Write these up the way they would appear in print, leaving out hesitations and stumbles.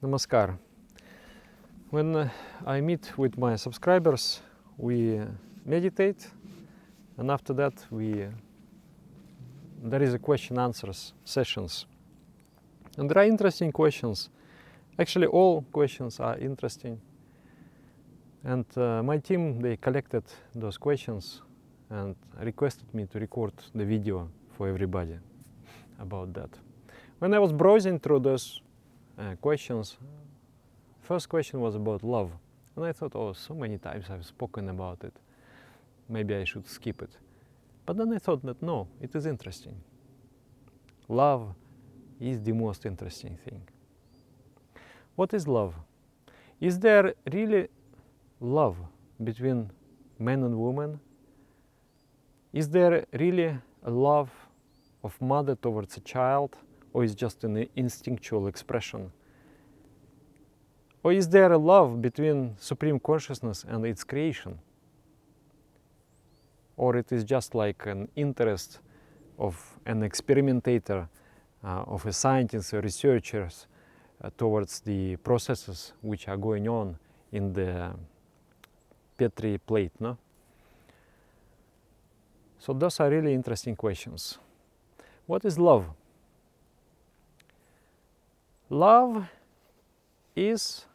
Namaskar. When I meet with my subscribers, we meditate, and after that there is a question answers sessions. And there are interesting questions. Actually, all questions are interesting. And my team, they collected those questions and requested me to record the video for everybody about that. When I was browsing through those questions, first question was about love. And I thought, oh, so many times I've spoken about it. Maybe I should skip it. But then I thought that no, it is interesting. Love is the most interesting thing. What is love? Is there really love between man and woman? Is there really a love of mother towards a child, or is just an instinctual expression? Or is there a love between Supreme Consciousness and its creation? Or it is just like an interest of an experimentator, of a scientist or researchers towards the processes which are going on in the Petri plate, no? So those are really interesting questions. What is love? Love is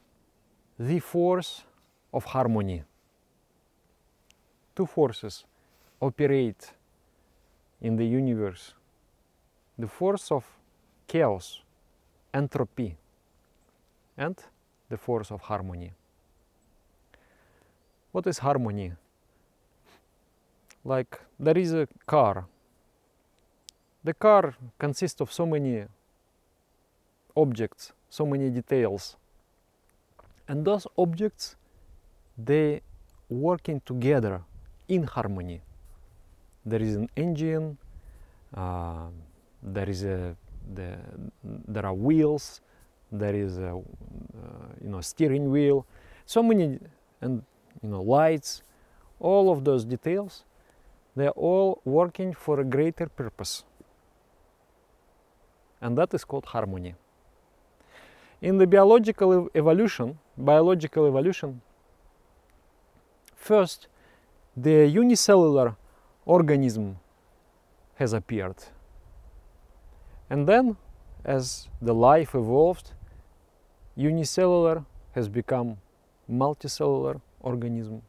the force of harmony. Two forces operate in the universe. The force of chaos, entropy, and the force of harmony. What is harmony? Like there is a car. The car consists of so many objects, so many details. And those objects, they working together in harmony. There is an engine, there are wheels, there is a steering wheel, so many, and lights. All of those details, they are all working for a greater purpose, and that is called harmony. In the biological evolution, first the unicellular organism has appeared. And then, as the life evolved, unicellular has become multicellular organism.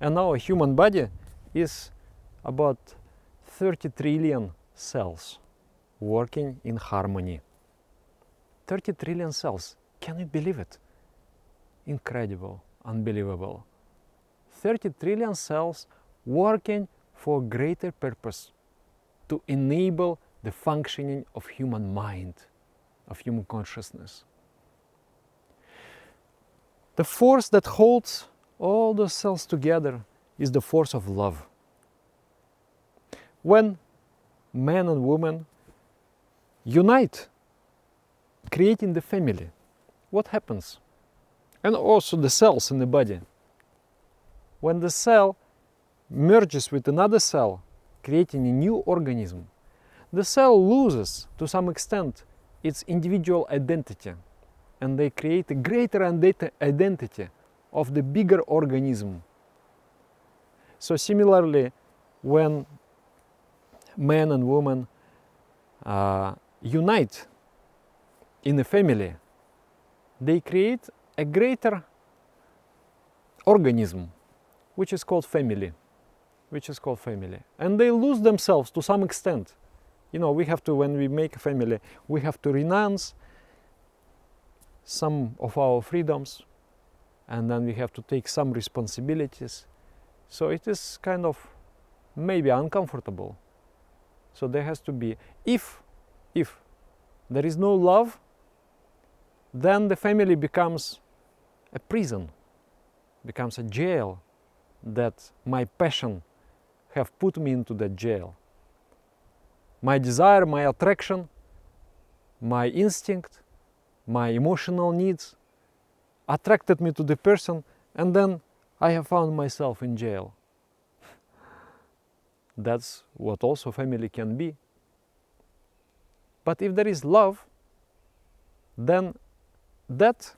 And now a human body is about 30 trillion cells working in harmony. 30 trillion cells. Can you believe it? Incredible, unbelievable. 30 trillion cells working for greater purpose, to enable the functioning of human mind, of human consciousness. The force that holds all those cells together is the force of love. When man and woman unite, creating the family, what happens? And also the cells in the body. When the cell merges with another cell, creating a new organism, the cell loses, to some extent, its individual identity, and they create a greater identity of the bigger organism. So similarly, when man and woman unite in a family, they create a greater organism, which is called family. And they lose themselves to some extent. We have to, when we make a family, we have to renounce some of our freedoms, and then we have to take some responsibilities. So it is kind of maybe uncomfortable. So there has to be, if there is no love, then the family becomes a prison, becomes a jail, that my passion have put me into that jail. My desire, my attraction, my instinct, my emotional needs attracted me to the person, and then I have found myself in jail. That's what also family can be. But if there is love, then that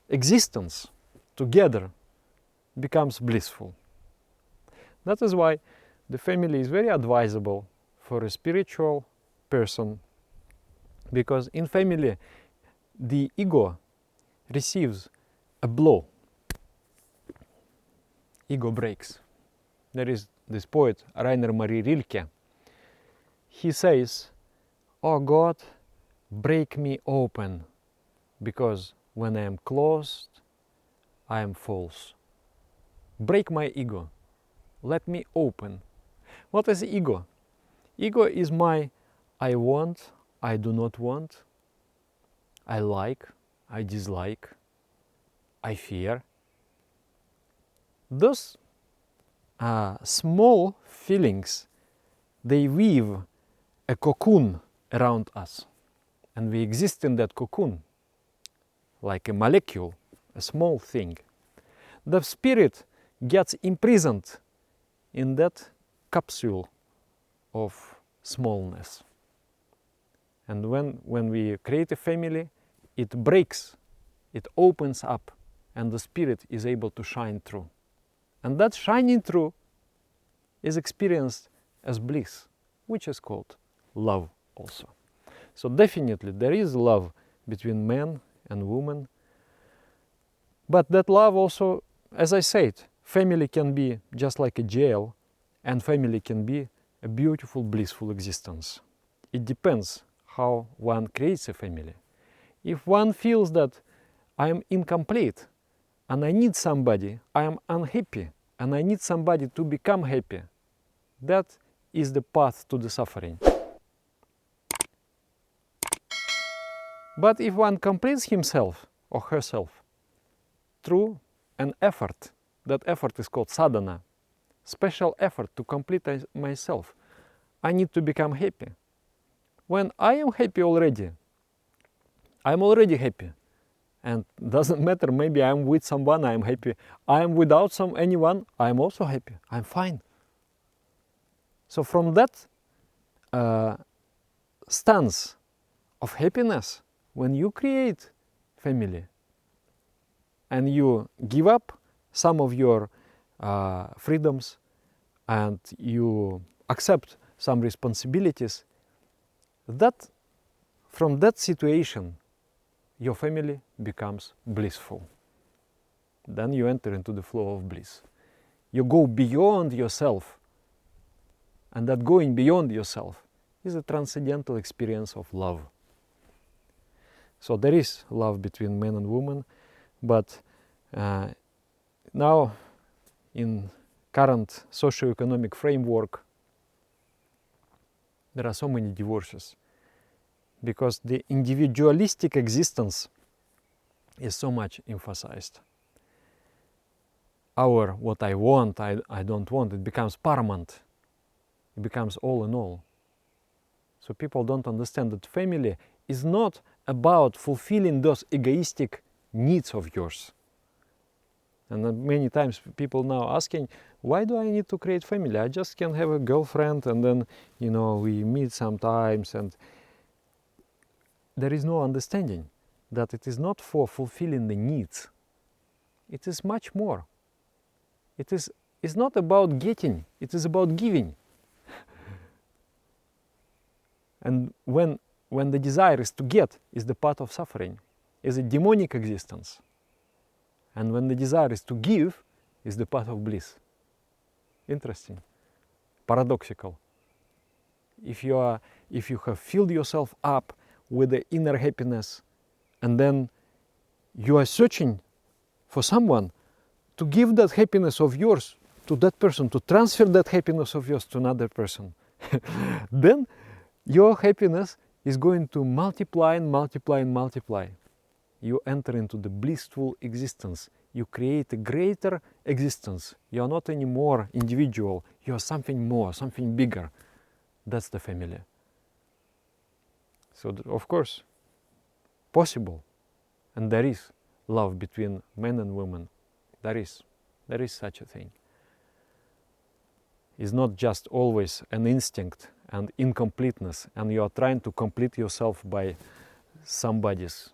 existence together becomes blissful. That is why the family is very advisable for a spiritual person, because in family the ego receives a blow. Ego breaks. There is this poet Rainer Maria Rilke. He says, "Oh God, break me open, because when I am closed, I am false. Break my ego. Let me open." What is ego? Ego is my I want, I do not want, I like, I dislike, I fear. Those small feelings, they weave a cocoon around us, and we exist in that cocoon like a molecule, a small thing. The spirit gets imprisoned in that capsule of smallness. And when we create a family, it breaks, it opens up, and the spirit is able to shine through. And that shining through is experienced as bliss, which is called love also. So definitely there is love between man and woman. But that love also, as I said, family can be just like a jail, and family can be a beautiful, blissful existence. It depends how one creates a family. If one feels that I am incomplete and I need somebody, I am unhappy and I need somebody to become happy, that is the path to the suffering. But if one completes himself or herself through an effort, that effort is called sadhana, special effort to complete myself, I need to become happy. When I am happy already, I'm already happy. And doesn't matter, maybe I'm with someone, I'm happy. I am without anyone, I'm also happy. I'm fine. So from that stance of happiness, when you create family and you give up some of your freedoms and you accept some responsibilities, that from that situation your family becomes blissful. Then you enter into the flow of bliss. You go beyond yourself, and that going beyond yourself is a transcendental experience of love. So there is love between man and woman, but now in current socio-economic framework there are so many divorces, because the individualistic existence is so much emphasized. What I want, I don't want, it becomes paramount. It becomes all in all. So people don't understand that family is not about fulfilling those egoistic needs of yours. And many times people now asking, why do I need to create family? I just can have a girlfriend and then, we meet sometimes, and there is no understanding that it is not for fulfilling the needs. It is much more. It's not about getting, it is about giving. And when the desire is to get, is the path of suffering, is a demonic existence. And when the desire is to give, is the path of bliss. Interesting, paradoxical. If you have filled yourself up with the inner happiness, and then you are searching for someone to give that happiness of yours to that person, to transfer that happiness of yours to another person, then your happiness is going to multiply and multiply and multiply. You enter into the blissful existence. You create a greater existence. You are not anymore individual. You are something more, something bigger. That's the family. So, of course, possible. And there is love between men and women. There is such a thing. It's not just always an instinct and incompleteness, and you are trying to complete yourself by somebody's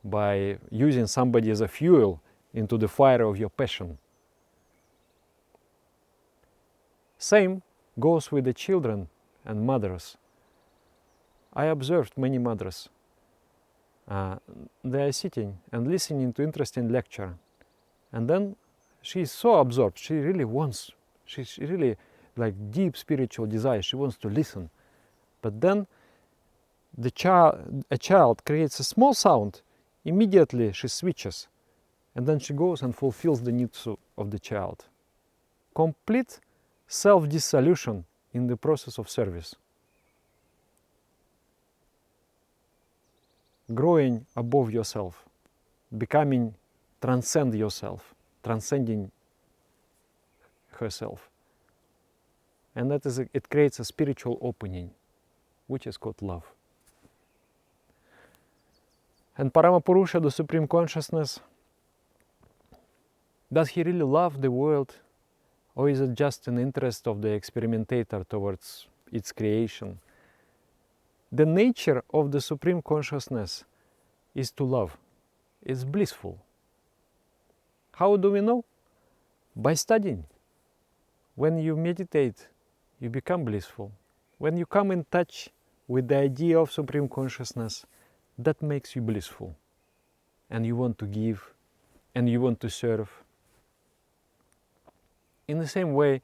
by using somebody as a fuel into the fire of your passion. Same goes with the children and mothers. I observed many mothers. They are sitting and listening to interesting lecture, and then she's so absorbed. She really wants. She's really like deep spiritual desire. She wants to listen, but then a child creates a small sound. Immediately she switches, and then she goes and fulfills the needs of the child. Complete self-dissolution in the process of service. Growing above yourself, becoming, transcend yourself, transcending herself. And that is, it creates a spiritual opening, which is called love. And Paramapurusha, the Supreme Consciousness, does he really love the world, or is it just an interest of the experimentator towards its creation? The nature of the Supreme Consciousness is to love. It's blissful. How do we know? By studying. When you meditate, you become blissful. When you come in touch with the idea of Supreme Consciousness, that makes you blissful. And you want to give, and you want to serve. In the same way,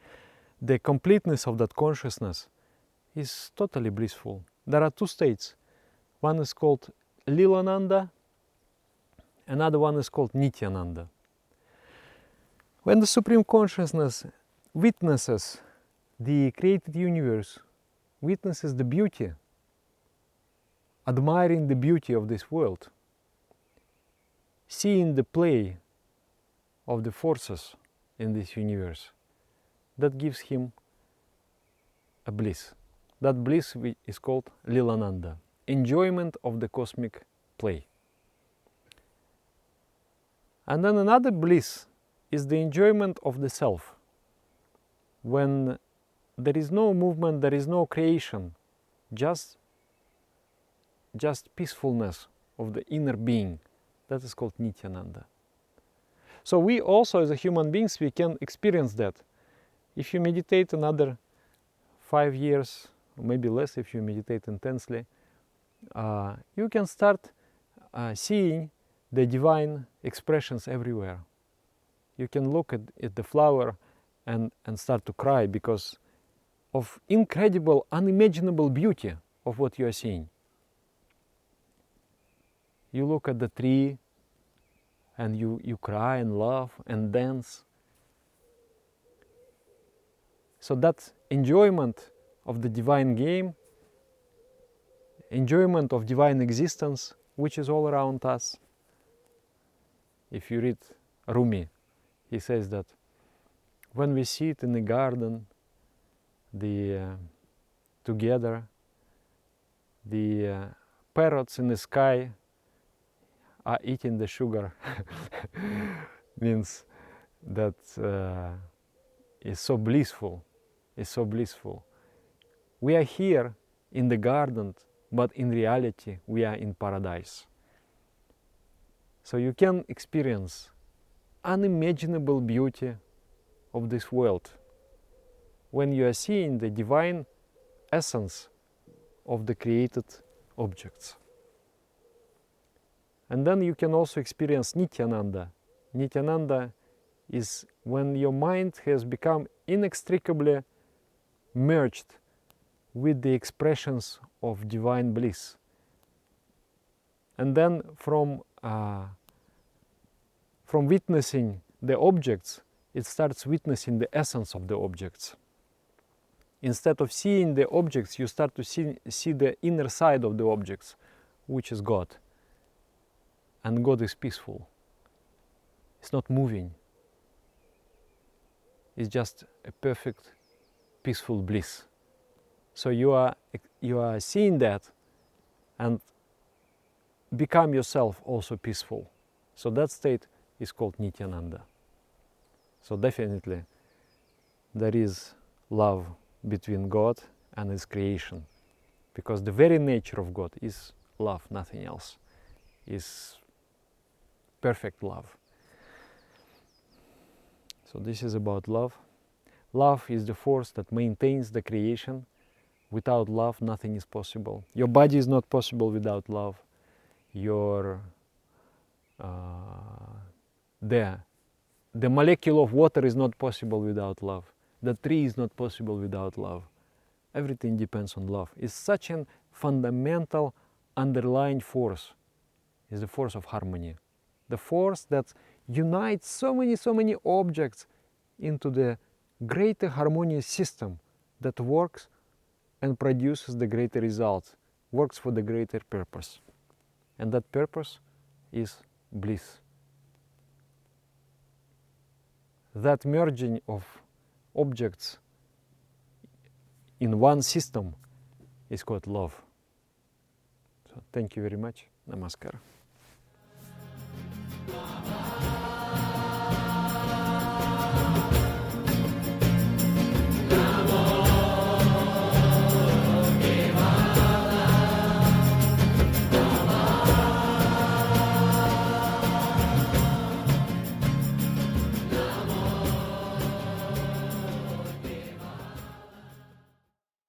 the completeness of that consciousness is totally blissful. There are two states. One is called Lilananda, another one is called Nityananda. When the Supreme Consciousness witnesses the created universe, witnesses the beauty, admiring the beauty of this world, seeing the play of the forces in this universe, that gives him a bliss. That bliss is called Lilananda, enjoyment of the cosmic play. And then another bliss is the enjoyment of the self. When there is no movement, there is no creation, just peacefulness of the inner being. That is called Nityananda. So we also, as a human beings, we can experience that. If you meditate another 5 years, or maybe less if you meditate intensely, you can start seeing the divine expressions everywhere. You can look at the flower and start to cry because of incredible, unimaginable beauty of what you are seeing. You look at the tree and you cry and laugh and dance. So that enjoyment of the divine game, enjoyment of divine existence, which is all around us. If you read Rumi, he says that when we sit in the garden together, the parrots in the sky are eating the sugar. Means that is so blissful. It's so blissful. We are here in the garden, but in reality we are in paradise. So you can experience unimaginable beauty of this world when you are seeing the divine essence of the created objects. And then you can also experience Nityananda. Nityananda is when your mind has become inextricably merged with the expressions of divine bliss. And then from witnessing the objects, it starts witnessing the essence of the objects. Instead of seeing the objects, you start to see the inner side of the objects, which is God. And God is peaceful. It's not moving. It's just a perfect, peaceful bliss. So you are seeing that and become yourself also peaceful. So that state is called Nityananda. So definitely there is love between God and His creation, because the very nature of God is love, nothing else. Is perfect love. So this is about love. Love is the force that maintains the creation. Without love, nothing is possible. Your body is not possible without love. The molecule of water is not possible without love. The tree is not possible without love. Everything depends on love. It's such a fundamental underlying force. It's the force of harmony. The force that unites so many objects into the greater harmonious system that works and produces the greater results, works for the greater purpose. And that purpose is bliss. That merging of objects in one system is called love. So thank you very much. Namaskar.